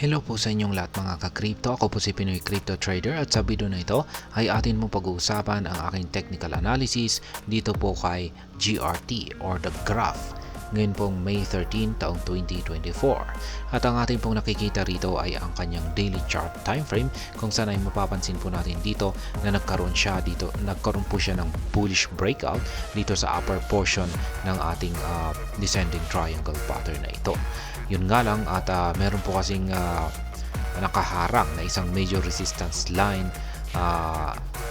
Hello po sa inyong lahat mga ka-crypto. Ako po si Pinoy Crypto Trader at sa video na ito ay atin mo pag-uusapan ang aking technical analysis dito po kay GRT or the Graph. Ngayon pong May 13 taong 2024. At ang ating pong nakikita rito ay ang kanyang daily chart time frame kung saan ay mapapansin po natin dito na nagkaroon po siya ng bullish breakout dito sa upper portion ng ating descending triangle pattern na ito. Yun nga lang at meron po kasing nakaharang na isang major resistance line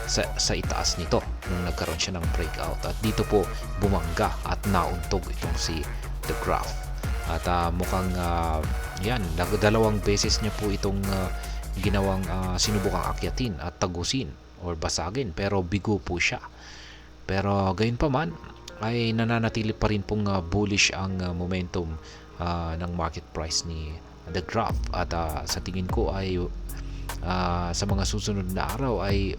sa itaas nito nung nagkaroon siya ng breakout at dito po bumangga at nauntog itong si The Graph at mukhang yan, dalawang beses niya po itong ginawang sinubukang akyatin at tagusin or basagin pero bigo po siya. Pero gayon pa man ay nananatili pa rin pong bullish ang momentum ng market price ni The Graph at sa tingin ko ay sa mga susunod na araw ay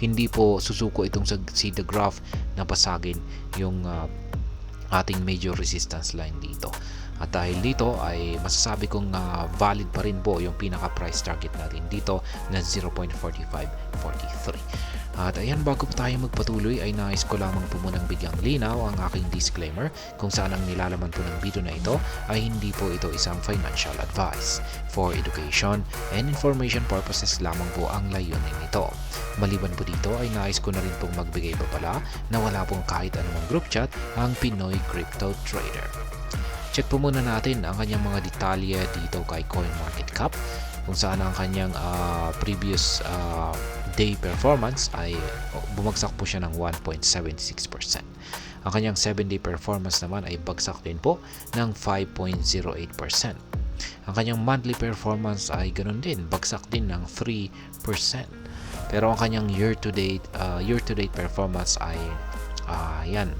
hindi po susuko itong si The Graph na basagin yung ating major resistance line dito. At dahil dito ay masasabi kong valid pa rin po yung pinaka price target natin dito na 0.4543. At ayan, bago pa tayo magpatuloy ay nais ko lamang po munang bigyang linaw ang aking disclaimer kung saan ang nilalaman po ng video na ito ay hindi po ito isang financial advice. For education and information purposes lamang po ang layunin nito. Maliban po dito ay nais ko na rin pong magbigay babala na wala pong kahit anumang group chat ang Pinoy Crypto Trader. Check po muna natin ang kanyang mga detalye dito kay CoinMarketCap kung saan ang kanyang previous day performance ay bumagsak po siya ng 1.76%. Ang kanyang 7-day performance naman ay bagsak din po ng 5.08%. Ang kanyang monthly performance ay ganoon din, bagsak din ng 3%. Pero ang kanyang year-to-date performance ay yan,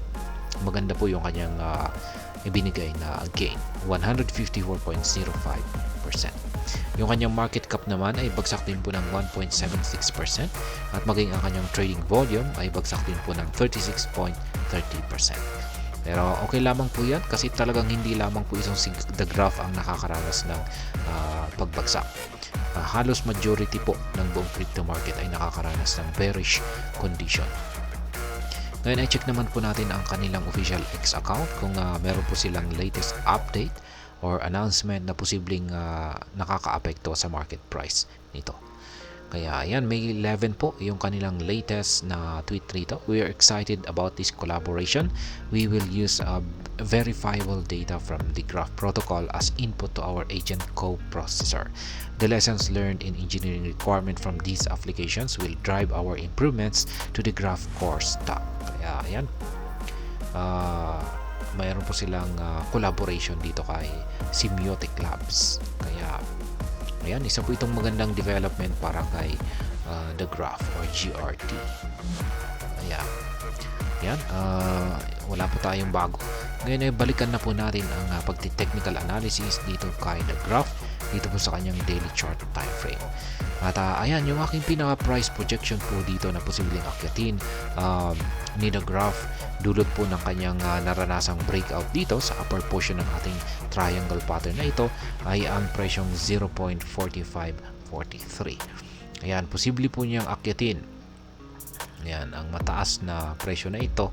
maganda po yung kanyang ibinigay na gain, 154.05%. Yung kanyang market cap naman ay bagsak din po ng 1.76% at maging ang kanyang trading volume ay bagsak din po ng 36.30%. Pero okay lamang po yan kasi talagang hindi lamang po isang The Graph ang nakakaranas ng pagbagsak. Halos majority po ng buong crypto market ay nakakaranas ng bearish condition. Ngayon ay check naman po natin ang kanilang official X account kung meron po silang latest update or announcement na posibleng nakakaapekto sa market price nito. Kaya ayan, May 11 po yung kanilang latest na tweet rito. We are excited about this collaboration. We will use verifiable data from the Graph protocol as input to our agent co-processor. The lessons learned in engineering requirement from these applications will drive our improvements to the Graph core stack. Kaya ayan, mayroon po silang collaboration dito kay Semiotic Labs. Kaya ayan, isa po itong magandang development para kay The Graph or GRT. Ayan. Ayan, wala po tayong bago. Ngayon ay balikan na po natin ang pagti-technical analysis dito kay The Graph dito po sa kanyang daily chart time frame. At ayan, yung aking pinaka-price projection po dito na posibleng akyatin ni The Graph dulot po ng kanyang naranasang breakout dito sa upper portion ng ating triangle pattern na ito ay ang presyong 0.4543. Ayan, posible po niyang akyatin. Ayan, ang mataas na presyo na ito.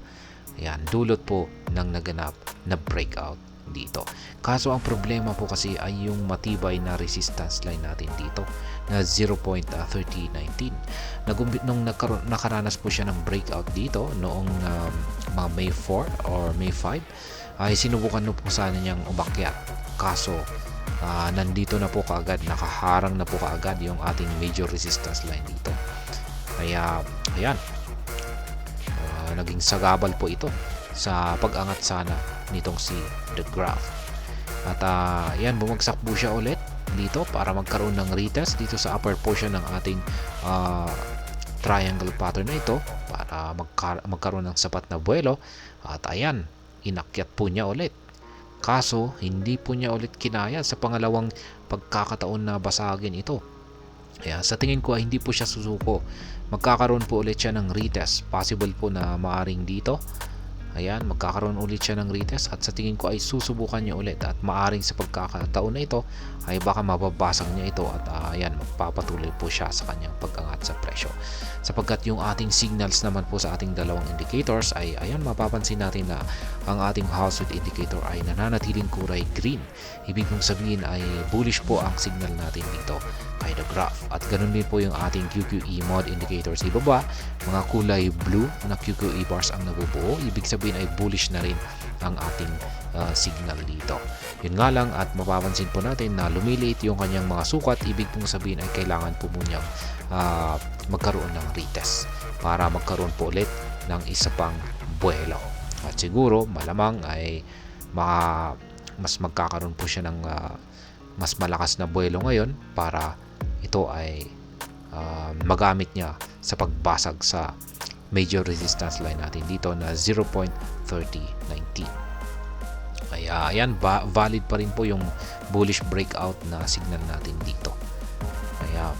Ayan, dulot po ng naganap na breakout dito. Kaso ang problema po kasi ay yung matibay na resistance line natin dito na 0.3019. Nung nakaranas po siya ng breakout dito noong mga May 4 or May 5 ay sinubukan po sana niyang umakyat. Kaso nandito na po kaagad, nakaharang na po kaagad yung ating major resistance line dito. Kaya ayan, naging sagabal po ito sa pag-angat sana nitong si The Graph. At yan, bumagsak po siya ulit dito para magkaroon ng retest dito sa upper portion ng ating triangle pattern na ito para magkaroon ng sapat na buwelo. At ayan, inakyat po niya ulit. Kaso hindi po niya ulit kinaya sa pangalawang pagkakataon na basagin ito. Kaya sa tingin ko ay hindi po siya susuko. Magkakaroon po ulit siya ng retest. Possible po na maaring dito Ayan, magkakaroon ulit siya ng retest at sa tingin ko ay susubukan niya ulit at maaring sa pagkakataon na ito ay baka mababasag niya ito at ayan, magpapatuloy po siya sa kanyang pag-angat sa presyo. Sapagkat yung ating signals naman po sa ating dalawang indicators ay ayan, mapapansin natin na ang ating Household indicator ay nananatiling kulay green. Ibig mong sabihin ay bullish po ang signal natin dito kay the graph. At ganun din po yung ating QQE mod indicators ibaba, mga kulay blue na QQE bars ang nabubuo. Ibig sabihin ay bullish na rin ang ating signal dito. Yun nga lang at mapapansin po natin na lumiliit yung kanyang mga sukat. Ibig pong sabihin ay kailangan po muna magkaroon ng retest para magkaroon po ulit ng isa pang buwelo. At siguro malamang ay mas magkakaroon po siya ng mas malakas na buwelo ngayon para ito ay magamit niya sa pagbasag sa major resistance line natin dito na 0.3019. Kaya ayan, valid pa rin po yung bullish breakout na signal natin dito. Kaya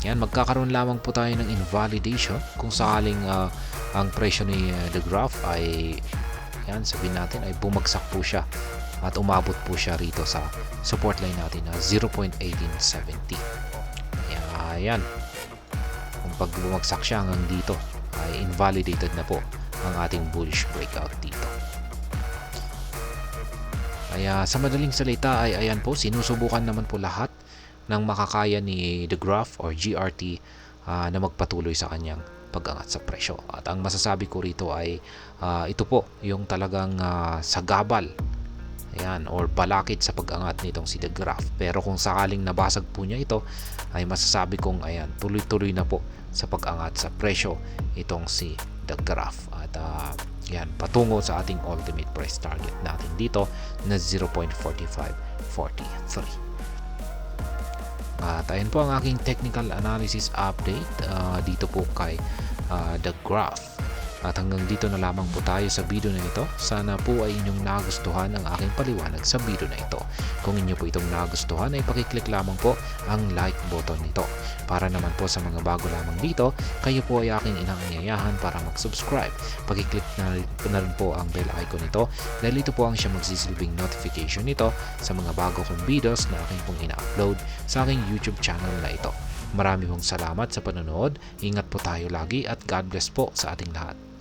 yan, magkakaroon lamang po tayo ng invalidation kung sakaling ang presyo ni the graph ay yan, sabihin natin ay bumagsak po siya at umabot po siya rito sa support line natin na 0.1870. Ayan, kung pag bumagsak siya hanggang dito ay invalidated na po ang ating bullish breakout dito. Kaya sa madaling salita ay ayan po, sinusubukan naman po lahat ng makakaya ni the graph or GRT na magpatuloy sa kanyang pag-angat sa presyo. At ang masasabi ko rito ay ito po yung talagang sagabal, ayan, or balakid sa pag-angat nitong si the graph. Pero kung sakaling nabasag po niya ito, ay masasabi kong ayan, tuloy-tuloy na po sa pag-angat sa presyo itong si the graph. At yan, patungo sa ating ultimate price target natin dito na 0.4543. At ayan po ang aking technical analysis update dito po kay the graph. At hanggang dito na lamang po tayo sa video na ito. Sana po ay inyong nagustuhan ang aking paliwanag sa video na ito. Kung inyo po itong nagustuhan ay pakiclick lamang po ang like button nito. Para naman po sa mga bago lamang dito, kayo po ay aking inaanyayahan para mag-subscribe. Pakiclick na rin po ang bell icon nito dahil ito po ang siya magsisilbing notification nito sa mga bago kong videos na aking pong ina-upload sa aking YouTube channel na ito. Marami pong salamat sa panonood. Ingat po tayo lagi at God bless po sa ating lahat.